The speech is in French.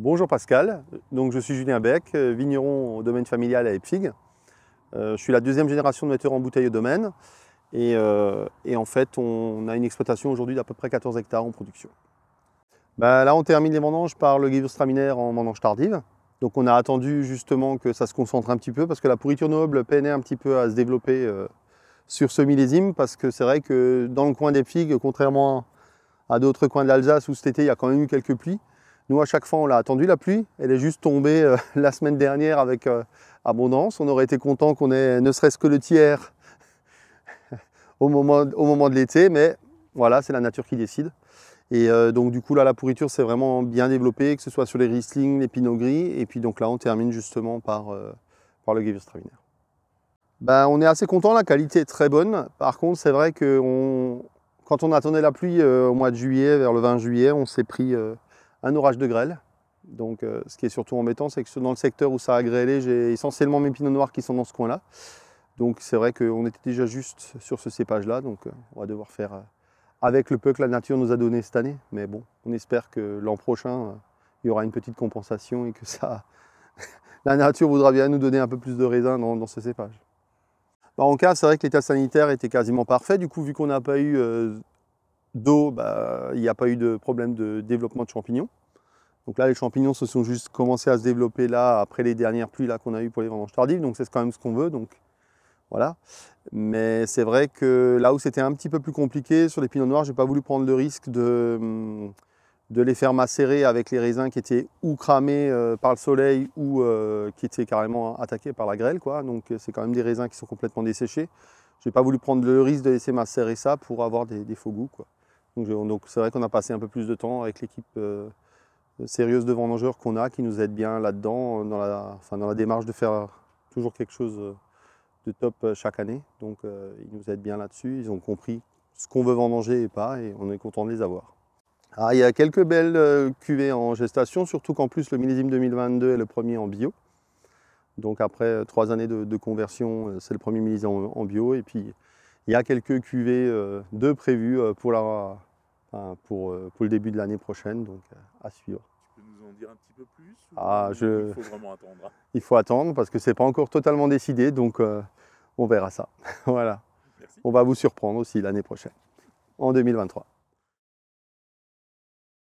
Bonjour Pascal, donc je suis Julien Bec, vigneron au domaine familial à Epfig. Je suis la deuxième génération de metteurs en bouteille au domaine et en fait on a une exploitation aujourd'hui d'à peu près 14 hectares en production. Là on termine les vendanges par le Gewürztraminer en vendange tardive. Donc on a attendu justement que ça se concentre un petit peu parce que la pourriture noble peinait un petit peu à se développer sur ce millésime, parce que c'est vrai que dans le coin d'Epfig, contrairement à d'autres coins de l'Alsace où cet été il y a quand même eu quelques pluies, nous, à chaque fois, on l'a attendu la pluie. Elle est juste tombée la semaine dernière avec abondance. On aurait été content qu'on ait ne serait-ce que le tiers au moment de l'été, mais voilà, c'est la nature qui décide. Et donc du coup, là, la pourriture s'est vraiment bien développée, que ce soit sur les Riesling, les Pinot Gris. Et puis donc là, on termine justement par le Gewürztraminer. On est assez content, la qualité est très bonne. Par contre, c'est vrai que quand on attendait la pluie au mois de juillet, vers le 20 juillet, on s'est pris un orage de grêle. Donc ce qui est surtout embêtant, c'est que dans le secteur où ça a grêlé, j'ai essentiellement mes pinots noirs qui sont dans ce coin-là. Donc c'est vrai qu'on était déjà juste sur ce cépage-là, donc on va devoir faire avec le peu que la nature nous a donné cette année. Mais bon, on espère que l'an prochain, il y aura une petite compensation et que la nature voudra bien nous donner un peu plus de raisin dans ce cépage. En cas, c'est vrai que l'état sanitaire était quasiment parfait. Du coup, vu qu'on n'a pas eu d'eau, il n'y a pas eu de problème de développement de champignons. Donc là, les champignons se sont juste commencés à se développer là, après les dernières pluies qu'on a eues pour les vendanges tardives. Donc c'est quand même ce qu'on veut. Donc voilà. Mais c'est vrai que là où c'était un petit peu plus compliqué, sur les pinots noirs, je n'ai pas voulu prendre le risque de les faire macérer avec les raisins qui étaient ou cramés par le soleil ou qui étaient carrément attaqués par la grêle, quoi. Donc c'est quand même des raisins qui sont complètement desséchés. Je n'ai pas voulu prendre le risque de laisser macérer ça pour avoir des faux goûts, quoi. Donc c'est vrai qu'on a passé un peu plus de temps avec l'équipe sérieuse de vendangeurs qu'on a, qui nous aide bien là-dedans, dans la démarche de faire toujours quelque chose de top chaque année. Donc ils nous aident bien là-dessus, ils ont compris ce qu'on veut vendanger et pas, et on est content de les avoir. Il y a quelques belles cuvées en gestation, surtout qu'en plus le millésime 2022 est le premier en bio. Donc après 3 années de conversion, c'est le premier millésime en bio. Et puis il y a quelques cuvées de prévues pour le début de l'année prochaine, donc à suivre. Tu peux nous en dire un petit peu plus Il faut vraiment attendre? Il faut attendre parce que ce n'est pas encore totalement décidé, donc on verra ça. Voilà. Merci. On va vous surprendre aussi l'année prochaine, en 2023.